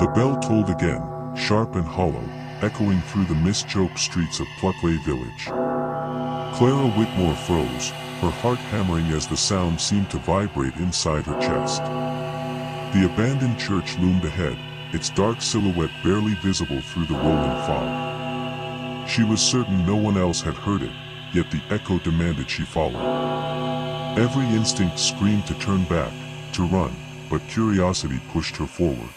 The bell tolled again, sharp and hollow, echoing through the mist-choked streets of Pluckley Village. Clara Whitmore froze, her heart hammering as the sound seemed to vibrate inside her chest. The abandoned church loomed ahead, its dark silhouette barely visible through the rolling fog. She was certain no one else had heard it, yet the echo demanded she follow. Every instinct screamed to turn back, to run, but curiosity pushed her forward.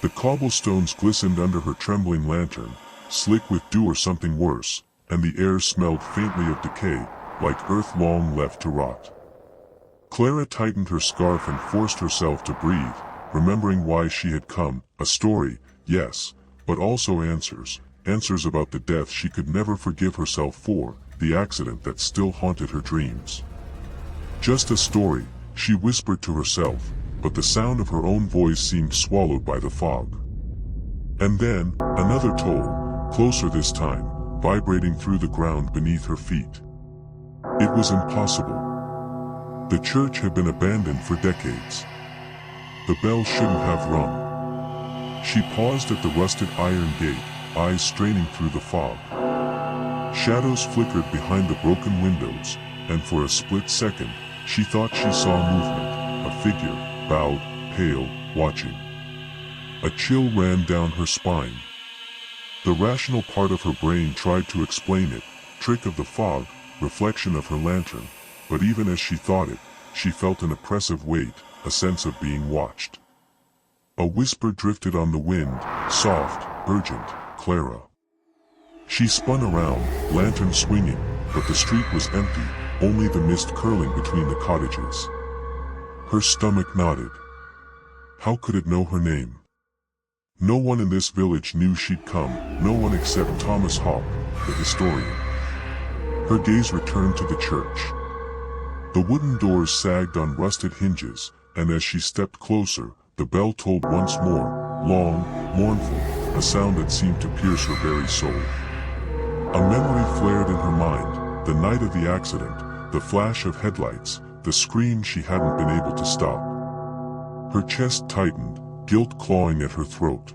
The cobblestones glistened under her trembling lantern, slick with dew or something worse, and the air smelled faintly of decay, like earth long left to rot. Clara tightened her scarf and forced herself to breathe, remembering why she had come. A story, yes, but also answers about the death she could never forgive herself for, the accident that still haunted her dreams. Just a story, she whispered to herself, but the sound of her own voice seemed swallowed by the fog. And then, another toll, closer this time, vibrating through the ground beneath her feet. It was impossible. The church had been abandoned for decades. The bell shouldn't have rung. She paused at the rusted iron gate, eyes straining through the fog. Shadows flickered behind the broken windows, and for a split second, she thought she saw movement, a figure, bowed, pale, watching. A chill ran down her spine. The rational part of her brain tried to explain it, trick of the fog, reflection of her lantern, but even as she thought it, she felt an oppressive weight, a sense of being watched. A whisper drifted on the wind, soft, urgent, Clara. She spun around, lantern swinging, but the street was empty, only the mist curling between the cottages. Her stomach knotted. How could it know her name? No one in this village knew she'd come, no one except Thomas Hawke, the historian. Her gaze returned to the church. The wooden doors sagged on rusted hinges, and as she stepped closer, the bell tolled once more, long, mournful, a sound that seemed to pierce her very soul. A memory flared in her mind, the night of the accident, the flash of headlights, the scream she hadn't been able to stop. Her chest tightened, guilt clawing at her throat.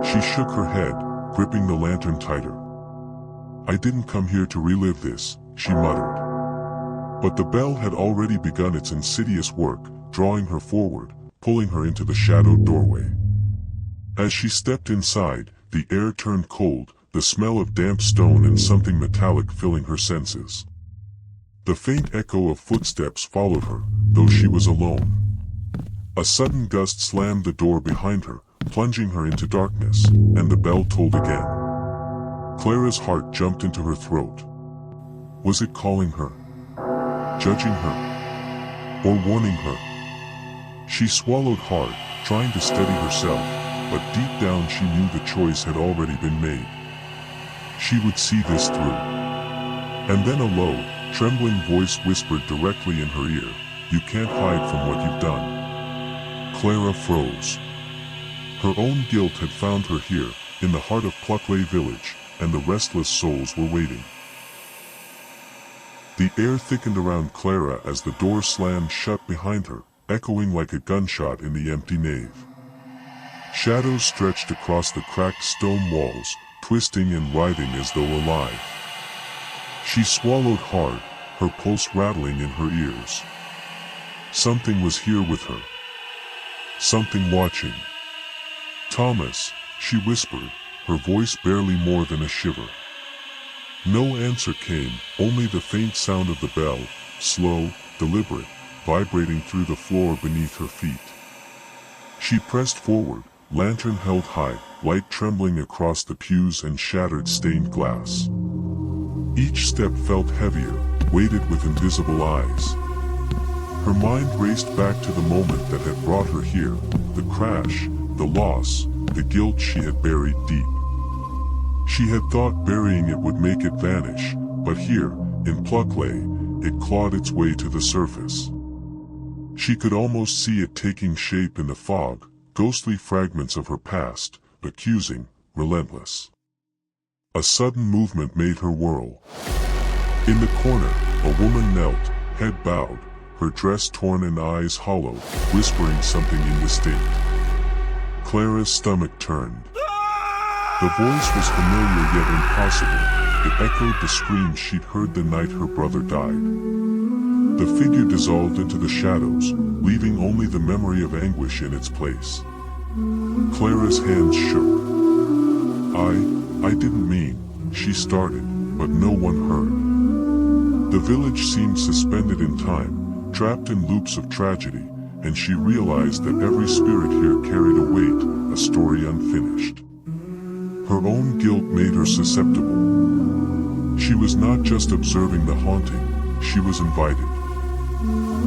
She shook her head, gripping the lantern tighter. I didn't come here to relive this, she muttered. But the bell had already begun its insidious work, drawing her forward, pulling her into the shadowed doorway. As she stepped inside, the air turned cold, the smell of damp stone and something metallic filling her senses. The faint echo of footsteps followed her, though she was alone. A sudden gust slammed the door behind her, plunging her into darkness, and the bell tolled again. Clara's heart jumped into her throat. Was it calling her? Judging her? Or warning her? She swallowed hard, trying to steady herself, but deep down she knew the choice had already been made. She would see this through. And then a low, trembling voice whispered directly in her ear, "You can't hide from what you've done." Clara froze. Her own guilt had found her here, in the heart of Pluckley Village, and the restless souls were waiting. The air thickened around Clara as the door slammed shut behind her, echoing like a gunshot in the empty nave. Shadows stretched across the cracked stone walls, twisting and writhing as though alive. She swallowed hard, her pulse rattling in her ears. Something was here with her. Something watching. "Thomas," she whispered, her voice barely more than a shiver. No answer came, only the faint sound of the bell, slow, deliberate, vibrating through the floor beneath her feet. She pressed forward, lantern held high, light trembling across the pews and shattered stained glass. Each step felt heavier, weighted with invisible eyes. Her mind raced back to the moment that had brought her here, the crash, the loss, the guilt she had buried deep. She had thought burying it would make it vanish, but here, in Pluckley, it clawed its way to the surface. She could almost see it taking shape in the fog, ghostly fragments of her past, accusing, relentless. A sudden movement made her whirl. In the corner, a woman knelt, head bowed, her dress torn and eyes hollow, whispering something indistinct. Clara's stomach turned. The voice was familiar yet impossible. It echoed the screams she'd heard the night her brother died. The figure dissolved into the shadows, leaving only the memory of anguish in its place. Clara's hands shook. I didn't mean, she started, but no one heard. The village seemed suspended in time, trapped in loops of tragedy, and she realized that every spirit here carried a weight, a story unfinished. Her own guilt made her susceptible. She was not just observing the haunting, she was invited.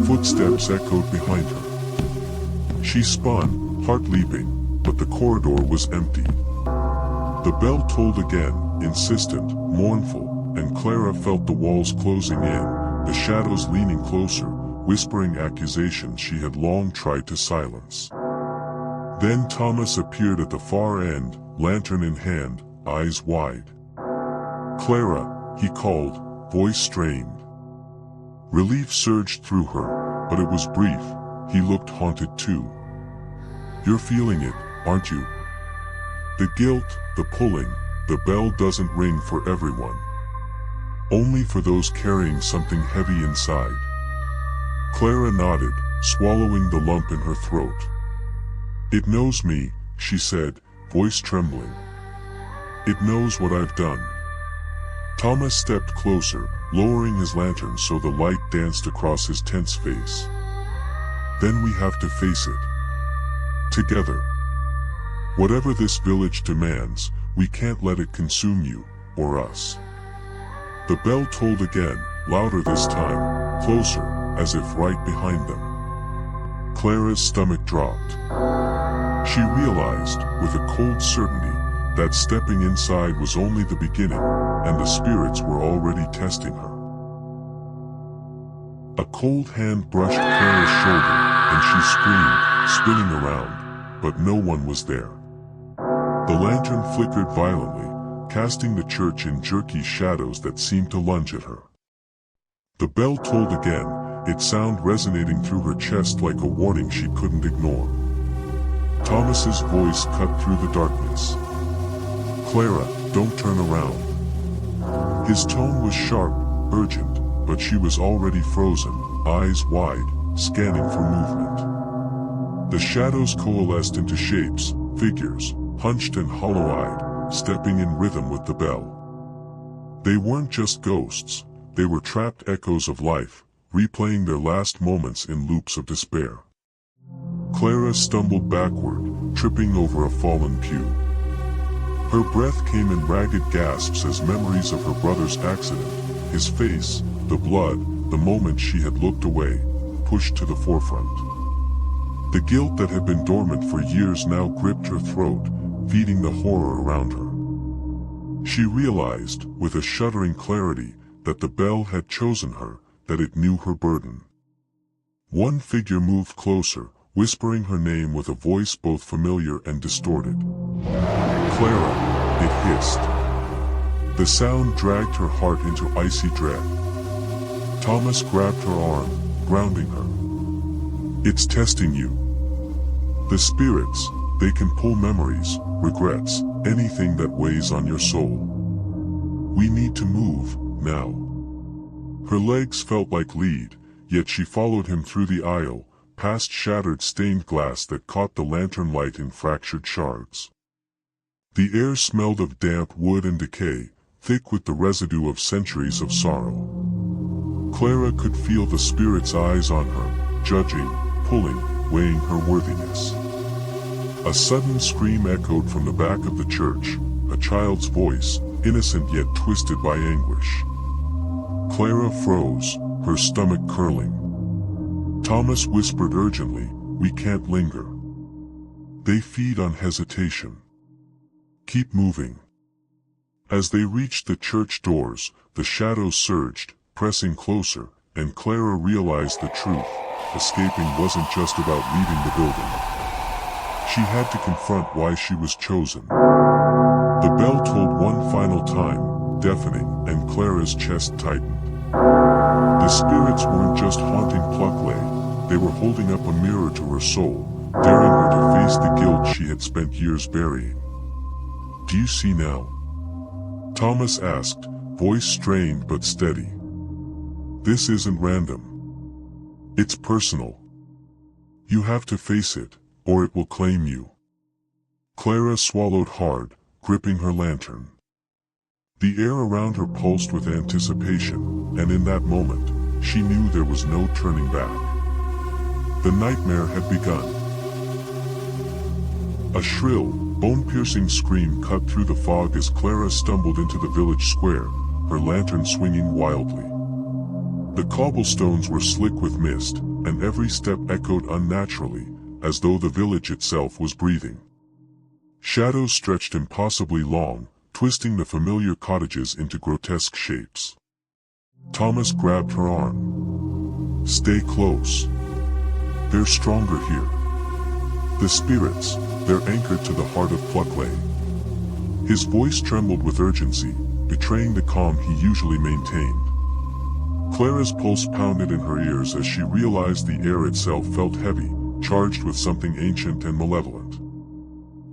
Footsteps echoed behind her. She spun, heart leaping, but the corridor was empty. The bell tolled again, insistent, mournful, and Clara felt the walls closing in, the shadows leaning closer, whispering accusations she had long tried to silence. Then Thomas appeared at the far end, lantern in hand, eyes wide. "Clara," he called, voice strained. Relief surged through her, but it was brief. He looked haunted too. "You're feeling it, aren't you? The guilt, the pulling, the bell doesn't ring for everyone. Only for those carrying something heavy inside." Clara nodded, swallowing the lump in her throat. "It knows me," she said, voice trembling. "It knows what I've done." Thomas stepped closer, lowering his lantern so the light danced across his tense face. "Then we have to face it. Together. Whatever this village demands, we can't let it consume you, or us." The bell tolled again, louder this time, closer, as if right behind them. Clara's stomach dropped. She realized, with a cold certainty, that stepping inside was only the beginning, and the spirits were already testing her. A cold hand brushed Clara's shoulder, and she screamed, spinning around, but no one was there. The lantern flickered violently, casting the church in jerky shadows that seemed to lunge at her. The bell tolled again, its sound resonating through her chest like a warning she couldn't ignore. Thomas's voice cut through the darkness. "Clara, don't turn around." His tone was sharp, urgent, but she was already frozen, eyes wide, scanning for movement. The shadows coalesced into shapes, figures, hunched and hollow-eyed, stepping in rhythm with the bell. They weren't just ghosts, they were trapped echoes of life, replaying their last moments in loops of despair. Clara stumbled backward, tripping over a fallen pew. Her breath came in ragged gasps as memories of her brother's accident, his face, the blood, the moment she had looked away, pushed to the forefront. The guilt that had been dormant for years now gripped her throat, feeding the horror around her. She realized, with a shuddering clarity, that the bell had chosen her, that it knew her burden. One figure moved closer, whispering her name with a voice both familiar and distorted. "Clara," it hissed. The sound dragged her heart into icy dread. Thomas grabbed her arm, grounding her. "It's testing you. The spirits, they can pull memories, regrets, anything that weighs on your soul. We need to move, now." Her legs felt like lead, yet she followed him through the aisle, past shattered stained glass that caught the lantern light in fractured shards. The air smelled of damp wood and decay, thick with the residue of centuries of sorrow. Clara could feel the spirit's eyes on her, judging, pulling, weighing her worthiness. A sudden scream echoed from the back of the church, a child's voice, innocent yet twisted by anguish. Clara froze, her stomach curling. Thomas whispered urgently, "We can't linger. They feed on hesitation. Keep moving." As they reached the church doors, the shadows surged, pressing closer, and Clara realized the truth. Escaping wasn't just about leaving the building. She had to confront why she was chosen. The bell tolled one final time, deafening, and Clara's chest tightened. The spirits weren't just haunting Pluckley, they were holding up a mirror to her soul, daring her to face the guilt she had spent years burying. "Do you see now?" Thomas asked, voice strained but steady. "This isn't random. It's personal. You have to face it, or it will claim you." Clara swallowed hard, gripping her lantern. The air around her pulsed with anticipation, and in that moment, she knew there was no turning back. The nightmare had begun. A shrill, bone-piercing scream cut through the fog as Clara stumbled into the village square, her lantern swinging wildly. The cobblestones were slick with mist, and every step echoed unnaturally, as though the village itself was breathing. Shadows stretched impossibly long, twisting the familiar cottages into grotesque shapes. Thomas grabbed her arm. "Stay close. They're stronger here. The spirits, they're anchored to the heart of Pluckley." His voice trembled with urgency, betraying the calm he usually maintained. Clara's pulse pounded in her ears as she realized the air itself felt heavy, charged with something ancient and malevolent.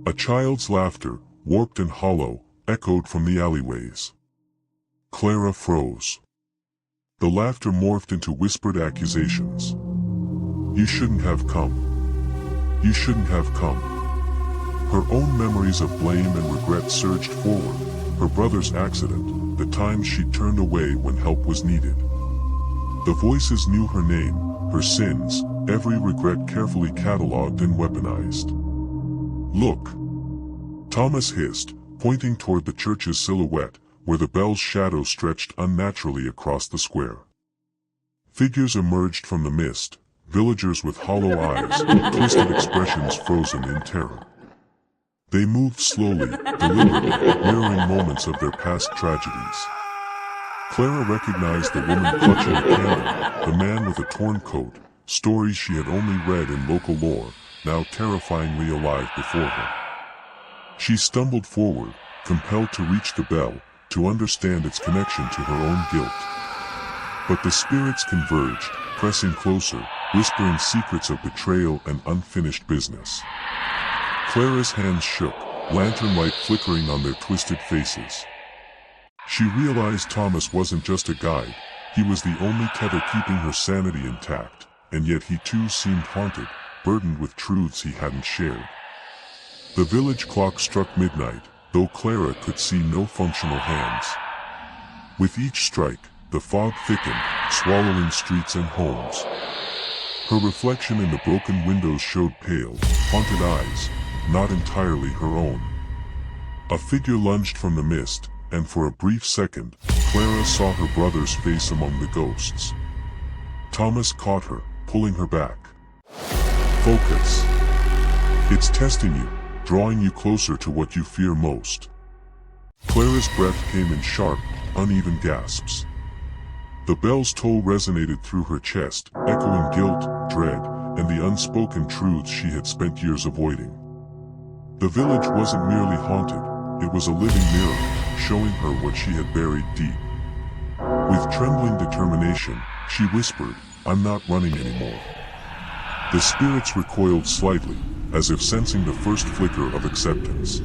A child's laughter, warped and hollow, echoed from the alleyways. Clara froze. The laughter morphed into whispered accusations. "You shouldn't have come. You shouldn't have come." Her own memories of blame and regret surged forward, her brother's accident, the times she turned away when help was needed. The voices knew her name, her sins, every regret carefully catalogued and weaponized. "Look!" Thomas hissed, pointing toward the church's silhouette, where the bell's shadow stretched unnaturally across the square. Figures emerged from the mist, villagers with hollow eyes, twisted expressions frozen in terror. They moved slowly, deliberately, mirroring moments of their past tragedies. Clara recognized the woman clutching a candle, the man with a torn coat, stories she had only read in local lore, now terrifyingly alive before her. She stumbled forward, compelled to reach the bell, to understand its connection to her own guilt. But the spirits converged, pressing closer, whispering secrets of betrayal and unfinished business. Clara's hands shook, lantern light flickering on their twisted faces. She realized Thomas wasn't just a guide, he was the only tether keeping her sanity intact, and yet he too seemed haunted, burdened with truths he hadn't shared. The village clock struck midnight, though Clara could see no functional hands. With each strike, the fog thickened, swallowing streets and homes. Her reflection in the broken windows showed pale, haunted eyes, not entirely her own. A figure lunged from the mist, and for a brief second, Clara saw her brother's face among the ghosts. Thomas caught her, pulling her back. "Focus. It's testing you, drawing you closer to what you fear most." Clara's breath came in sharp, uneven gasps. The bell's toll resonated through her chest, echoing guilt, dread, and the unspoken truths she had spent years avoiding. The village wasn't merely haunted, it was a living mirror, showing her what she had buried deep. With trembling determination, she whispered, "I'm not running anymore." The spirits recoiled slightly, as if sensing the first flicker of acceptance.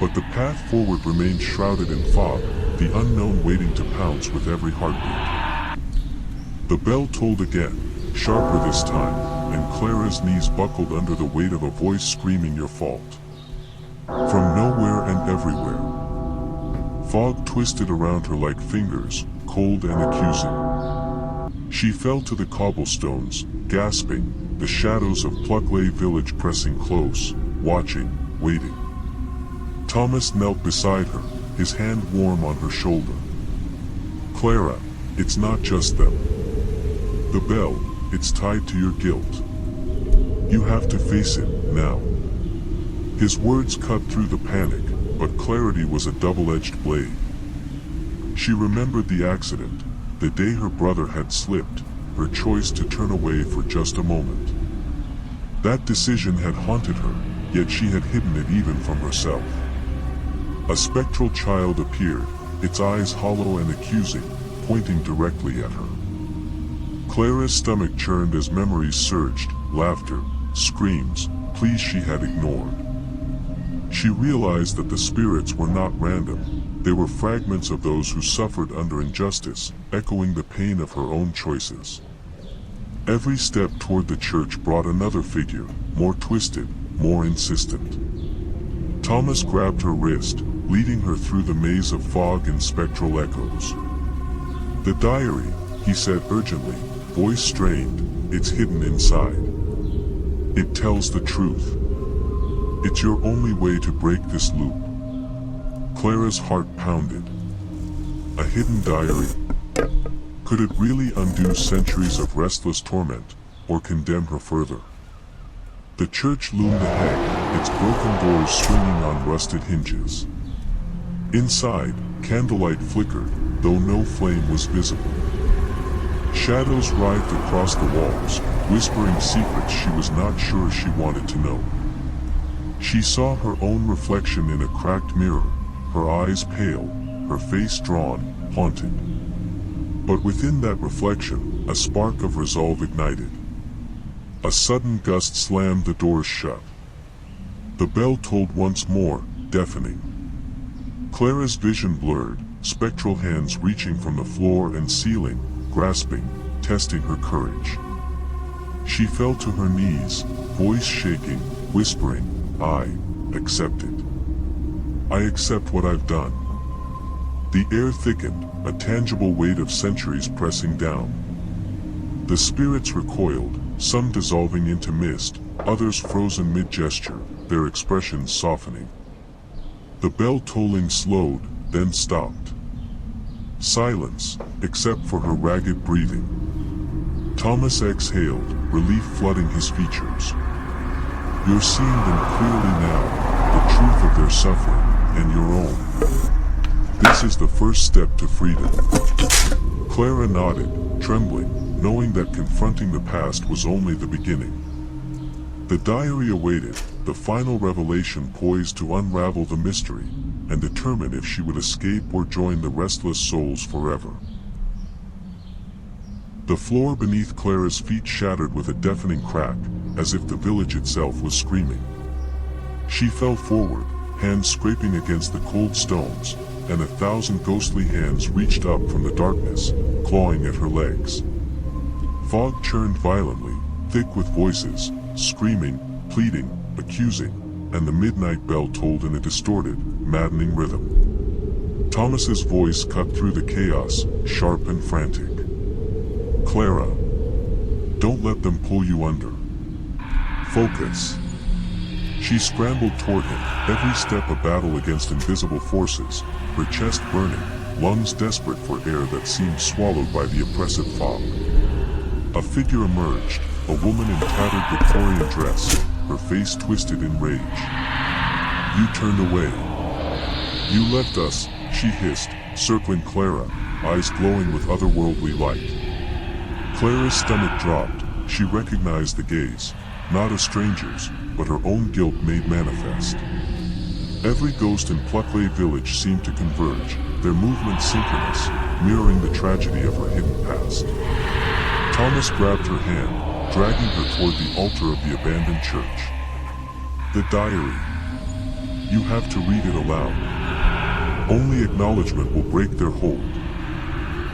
But the path forward remained shrouded in fog, the unknown waiting to pounce with every heartbeat. The bell tolled again, sharper this time, and Clara's knees buckled under the weight of a voice screaming your fault. From nowhere and everywhere. Fog twisted around her like fingers, cold and accusing. She fell to the cobblestones, gasping, the shadows of Pluckley Village pressing close, watching, waiting. Thomas knelt beside her, his hand warm on her shoulder. "Clara, it's not just them. The bell, it's tied to your guilt. You have to face it, now." His words cut through the panic, but clarity was a double-edged blade. She remembered the accident, the day her brother had slipped, her choice to turn away for just a moment. That decision had haunted her, yet she had hidden it even from herself. A spectral child appeared, its eyes hollow and accusing, pointing directly at her. Clara's stomach churned as memories surged, laughter, screams, pleas she had ignored. She realized that the spirits were not random, they were fragments of those who suffered under injustice, echoing the pain of her own choices. Every step toward the church brought another figure, more twisted, more insistent. Thomas grabbed her wrist, leading her through the maze of fog and spectral echoes. "The diary," he said urgently, voice strained, "it's hidden inside. It tells the truth. It's your only way to break this loop." Clara's heart pounded. A hidden diary. Could it really undo centuries of restless torment, or condemn her further? The church loomed ahead, its broken doors swinging on rusted hinges. Inside, candlelight flickered, though no flame was visible. Shadows writhed across the walls, whispering secrets she was not sure she wanted to know. She saw her own reflection in a cracked mirror, her eyes pale, her face drawn, haunted. But within that reflection, a spark of resolve ignited. A sudden gust slammed the doors shut. The bell tolled once more, deafening. Clara's vision blurred, spectral hands reaching from the floor and ceiling, grasping, testing her courage. She fell to her knees, voice shaking, whispering, "I accept it. I accept what I've done." The air thickened, a tangible weight of centuries pressing down. The spirits recoiled, some dissolving into mist, others frozen mid-gesture, their expressions softening. The bell tolling slowed, then stopped. Silence, except for her ragged breathing. Thomas exhaled, relief flooding his features. "You're seeing them clearly now, the truth of their suffering, and your own. This is the first step to freedom." Clara nodded, trembling, knowing that confronting the past was only the beginning. The diary awaited, the final revelation poised to unravel the mystery, and determine if she would escape or join the restless souls forever. The floor beneath Clara's feet shattered with a deafening crack, as if the village itself was screaming. She fell forward, hands scraping against the cold stones, and 1,000 ghostly hands reached up from the darkness, clawing at her legs. Fog churned violently, thick with voices, screaming, pleading, accusing, and the midnight bell tolled in a distorted, maddening rhythm. Thomas's voice cut through the chaos, sharp and frantic. "Clara, don't let them pull you under. Focus." She scrambled toward him, every step a battle against invisible forces, her chest burning, lungs desperate for air that seemed swallowed by the oppressive fog. A figure emerged, a woman in tattered Victorian dress, her face twisted in rage. "You turned away. You left us," she hissed, circling Clara, eyes glowing with otherworldly light. Clara's stomach dropped. She recognized the gaze, not a stranger's, but her own guilt made manifest. Every ghost in Pluckley Village seemed to converge, their movements synchronous, mirroring the tragedy of her hidden past. Thomas grabbed her hand, dragging her toward the altar of the abandoned church. "The diary. You have to read it aloud. Only acknowledgement will break their hold."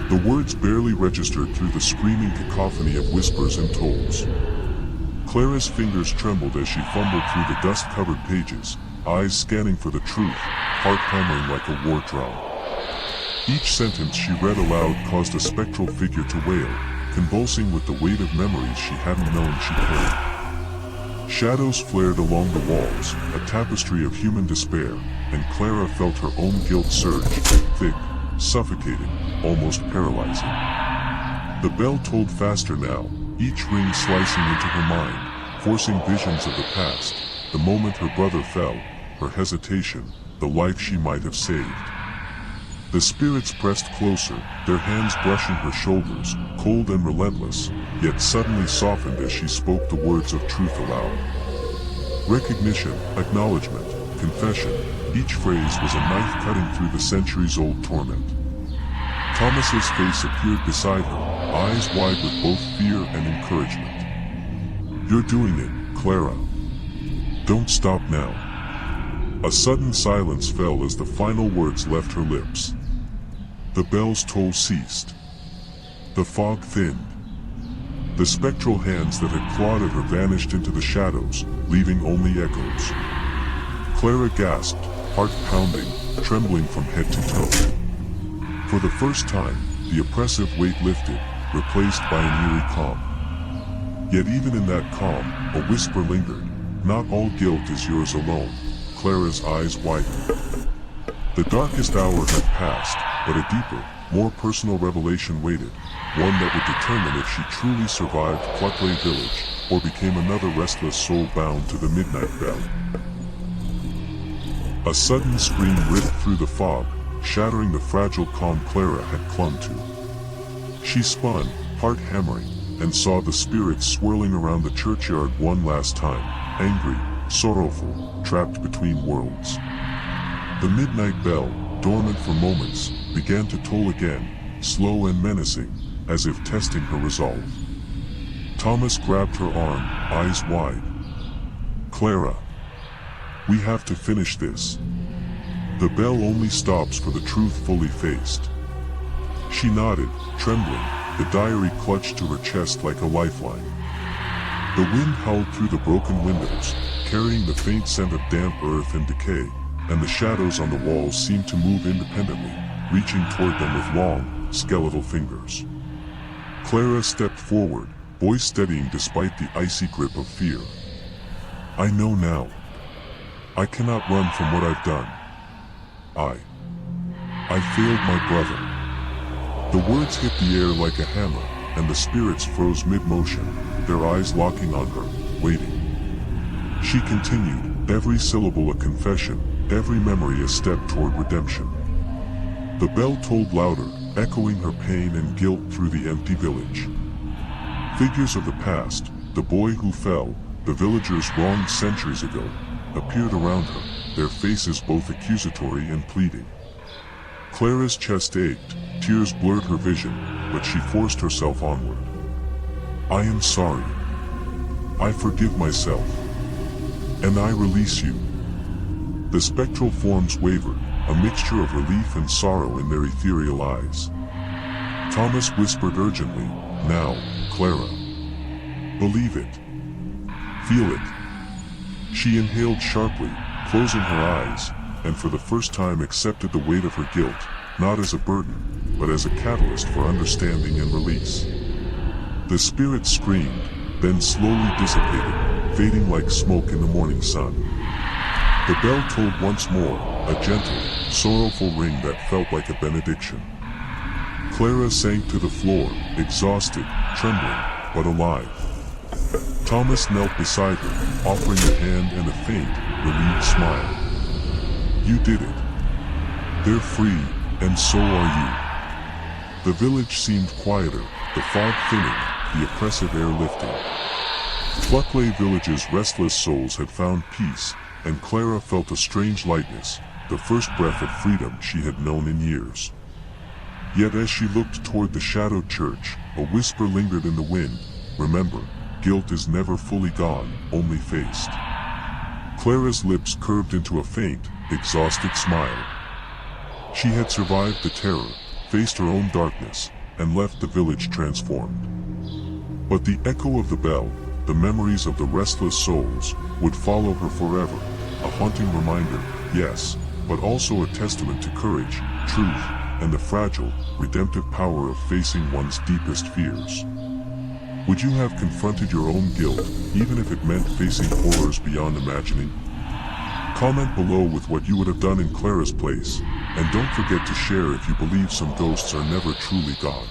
The words barely registered through the screaming cacophony of whispers and tolls. Clara's fingers trembled as she fumbled through the dust-covered pages, eyes scanning for the truth, heart hammering like a war drum. Each sentence she read aloud caused a spectral figure to wail, convulsing with the weight of memories she hadn't known she carried. Shadows flared along the walls, a tapestry of human despair, and Clara felt her own guilt surge, thick, suffocating, almost paralyzing. The bell tolled faster now, each ring slicing into her mind, forcing visions of the past, the moment her brother fell, her hesitation, the life she might have saved. The spirits pressed closer, their hands brushing her shoulders, cold and relentless, yet suddenly softened as she spoke the words of truth aloud. Recognition, acknowledgement, confession, each phrase was a knife cutting through the centuries-old torment. Thomas's face appeared beside her, eyes wide with both fear and encouragement. "You're doing it, Clara. Don't stop now. A sudden silence fell as the final words left her lips. The bell's toll ceased. The fog thinned. The spectral hands that had clawed at her vanished into the shadows, leaving only echoes. Clara gasped, heart pounding, trembling from head to toe. For the first time, the oppressive weight lifted, replaced by an eerie calm. Yet even in that calm, a whisper lingered. Not all guilt is yours alone. Clara's eyes widened. The darkest hour had passed, but a deeper, more personal revelation waited, one that would determine if she truly survived Pluckley Village, or became another restless soul bound to the midnight bell. A sudden scream ripped through the fog, shattering the fragile calm Clara had clung to. She spun, heart hammering, and saw the spirits swirling around the churchyard one last time, angry, sorrowful, trapped between worlds. The midnight bell, dormant for moments, began to toll again, slow and menacing, as if testing her resolve. Thomas grabbed her arm, eyes wide. Clara. We have to finish this. The bell only stops for the truth fully faced. She nodded, trembling, the diary clutched to her chest like a lifeline. The wind howled through the broken windows, carrying the faint scent of damp earth and decay, and the shadows on the walls seemed to move independently, reaching toward them with long, skeletal fingers. Clara stepped forward, voice steadying despite the icy grip of fear. I know now. I cannot run from what I've done. I failed my brother. The words hit the air like a hammer, and the spirits froze mid-motion, their eyes locking on her, waiting. She continued, every syllable a confession, every memory a step toward redemption. The bell tolled louder, echoing her pain and guilt through the empty village. Figures of the past, the boy who fell, the villagers wronged centuries ago, appeared around her, their faces both accusatory and pleading. Clara's chest ached, tears blurred her vision, but she forced herself onward. I am sorry. I forgive myself. And I release you. The spectral forms wavered, a mixture of relief and sorrow in their ethereal eyes. Thomas whispered urgently, now, Clara. Believe it. Feel it. She inhaled sharply, closing her eyes, and for the first time accepted the weight of her guilt, not as a burden, but as a catalyst for understanding and release. The spirit screamed, then slowly dissipated, fading like smoke in the morning sun. The bell tolled once more, a gentle, sorrowful ring that felt like a benediction. Clara sank to the floor, exhausted, trembling, but alive. Thomas knelt beside her, offering a hand and a faint, relieved smile. You did it. They're free, and so are you. The village seemed quieter, the fog thinning, the oppressive air lifting. Pluckley Village's restless souls had found peace, and Clara felt a strange lightness, the first breath of freedom she had known in years. Yet as she looked toward the shadowed church, a whisper lingered in the wind, remember, guilt is never fully gone, only faced. Clara's lips curved into a faint, exhausted smile. She had survived the terror, faced her own darkness, and left the village transformed. But the echo of the bell, the memories of the restless souls, would follow her forever, a haunting reminder, yes, but also a testament to courage, truth, and the fragile, redemptive power of facing one's deepest fears. Would you have confronted your own guilt, even if it meant facing horrors beyond imagining? Comment below with what you would have done in Clara's place, and don't forget to share if you believe some ghosts are never truly gone.